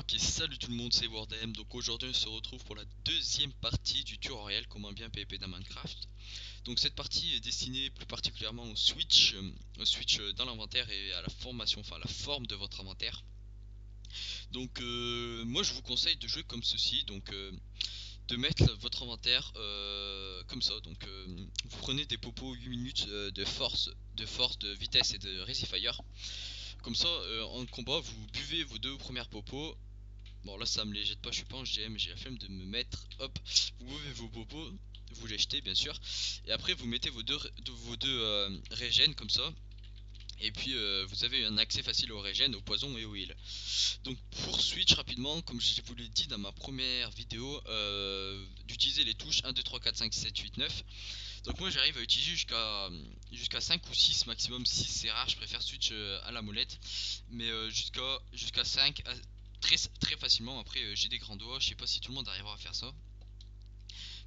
Ok, salut tout le monde, c'est Wardem. Donc aujourd'hui on se retrouve pour la deuxième partie du tutoriel comment bien PvP dans Minecraft. Donc cette partie est destinée plus particulièrement au switch dans l'inventaire et à la formation, enfin à la forme de votre inventaire. Donc moi je vous conseille de jouer comme ceci, donc de mettre votre inventaire comme ça. Donc vous prenez des popos 8 minutes de force, de vitesse et de Resifire. Comme ça en combat vous buvez vos deux premières popos. Bon là ça me les jette pas, je suis pas en GM, j'ai la flemme de me mettre. Hop, vous buvez vos popos, vous les jetez bien sûr. Et après vous mettez vos deux régènes comme ça. Et puis vous avez un accès facile au régène, au poison et au heal. Donc pour switch rapidement, comme je vous l'ai dit dans ma première vidéo, d'utiliser les touches 1, 2, 3, 4, 5, 6, 7, 8, 9. Donc moi j'arrive à utiliser jusqu'à 5 ou 6 maximum. 6 c'est rare, je préfère switch à la molette. Mais jusqu'à 5 très facilement. Après j'ai des grands doigts, je sais pas si tout le monde arrivera à faire ça.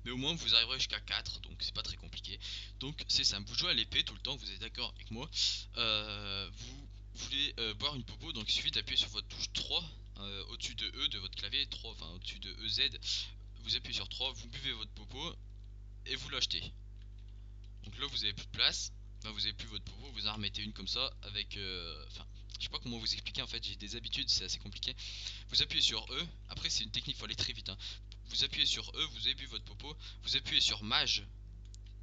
Mais au moins vous arriverez jusqu'à 4, donc c'est pas très compliqué. Donc c'est simple, vous jouez à l'épée tout le temps, vous êtes d'accord avec moi. Vous voulez boire une popo, donc il suffit d'appuyer sur votre touche 3 au-dessus de E de votre clavier, 3, enfin au-dessus de EZ. Vous appuyez sur 3, vous buvez votre popo et vous l'achetez. Donc là vous avez plus de place, enfin, vous avez plus votre popo, vous en remettez une comme ça avec enfin je sais pas comment vous expliquer, en fait j'ai des habitudes, c'est assez compliqué. Vous appuyez sur E, après c'est une technique, il faut aller très vite hein. Vous appuyez sur E, vous avez bu votre popo, vous appuyez sur Mage,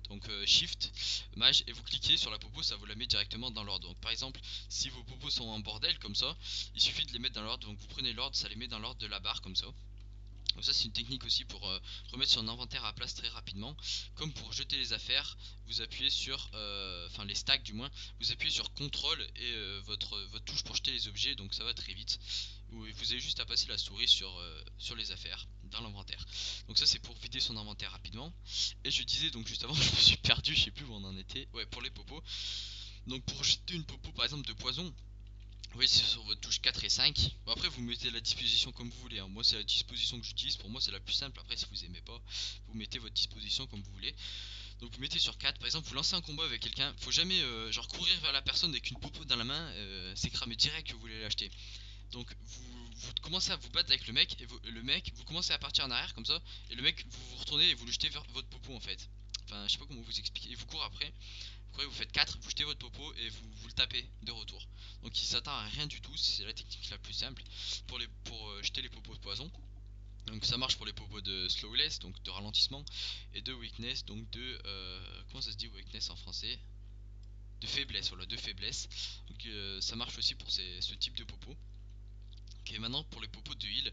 donc Shift, Mage, et vous cliquez sur la popo, ça vous la met directement dans l'ordre. Donc par exemple, si vos popos sont en bordel comme ça, il suffit de les mettre dans l'ordre, donc vous prenez l'ordre, ça les met dans l'ordre de la barre comme ça. Donc ça c'est une technique aussi pour remettre son inventaire à place très rapidement. Comme pour jeter les affaires, vous appuyez sur, enfin les stacks du moins, vous appuyez sur CTRL et votre touche pour jeter les objets, donc ça va très vite. Vous avez juste à passer la souris sur les affaires dans l'inventaire. Donc ça c'est pour vider son inventaire rapidement. Et je disais donc juste avant, je me suis perdu, je sais plus où on en était. Ouais, pour les popos. Donc pour jeter une popo par exemple de poison, oui, c'est sur votre touche 4 et 5. Bon, après, vous mettez la disposition comme vous voulez hein. Moi, c'est la disposition que j'utilise. Pour moi, c'est la plus simple. Après, si vous aimez pas, vous mettez votre disposition comme vous voulez. Donc, vous mettez sur 4. Par exemple, vous lancez un combat avec quelqu'un. Faut jamais genre courir vers la personne avec une popo dans la main. C'est cramé direct que vous voulez l'acheter. Donc, vous commencez à vous battre avec le mec. Et le mec, vous commencez à partir en arrière comme ça. Et le mec, vous vous retournez et vous le jetez vers votre popo en fait. Enfin, je sais pas comment vous expliquer. Et vous courez après. Vous faites 4, vous jetez votre popo et vous le tapez de retour. Donc il s'attend à rien du tout, c'est la technique la plus simple pour jeter les popos de poison. Donc ça marche pour les popos de slowless, donc de ralentissement, et de weakness, donc de... comment ça se dit weakness en français? De faiblesse, voilà, de faiblesse. Donc ça marche aussi pour ce type de popo. Ok, maintenant pour les popos de heal.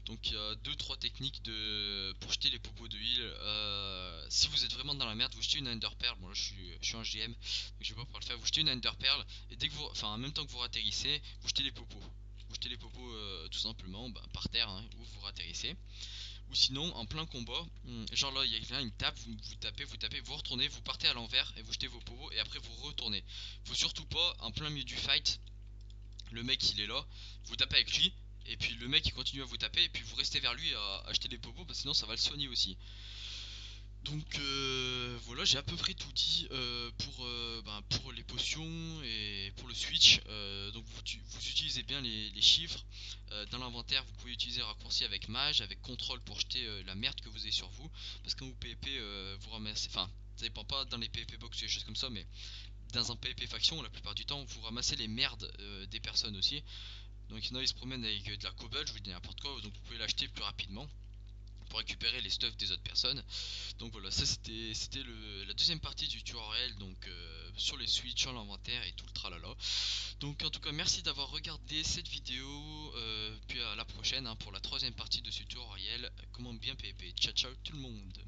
Donc il y a 2-3 techniques pour jeter les popos de heal. Si vous êtes vraiment dans la merde, vous jetez une Enderpearl. Bon là je suis en GM, donc je vais pas pouvoir le faire. Vous jetez une Enderpearl et dès que vous, enfin en même temps que vous ratterrissez, vous jetez les popos. Vous jetez les popos tout simplement par terre hein, où vous ratterrissez. Ou sinon en plein combat, genre là il y a quelqu'un, il tape, vous tapez, vous retournez, vous partez à l'envers et vous jetez vos popos et après vous retournez. Faut surtout pas en plein milieu du fight, le mec il est là, vous tapez avec lui, et puis le mec il continue à vous taper, et puis vous restez vers lui à acheter des popos, parce que sinon ça va le soigner aussi. Donc voilà, j'ai à peu près tout dit pour les potions et pour le switch. Donc vous utilisez bien les chiffres. Dans l'inventaire, vous pouvez utiliser un raccourci avec mage, avec contrôle pour jeter la merde que vous avez sur vous. Parce que quand vous PvP, vous ramassez. Enfin, ça dépend pas dans les PvP box ou des choses comme ça, mais dans un PvP faction, la plupart du temps, vous ramassez les merdes des personnes aussi. Donc il y en a, ils se promènent avec de la cobble, je vous dis n'importe quoi, donc vous pouvez l'acheter plus rapidement pour récupérer les stuffs des autres personnes. Donc voilà, ça c'était la deuxième partie du tutoriel, donc sur les switches, sur l'inventaire et tout le tralala. Donc en tout cas merci d'avoir regardé cette vidéo, puis à la prochaine hein, pour la troisième partie de ce tutoriel, comment bien PvP. Ciao ciao tout le monde.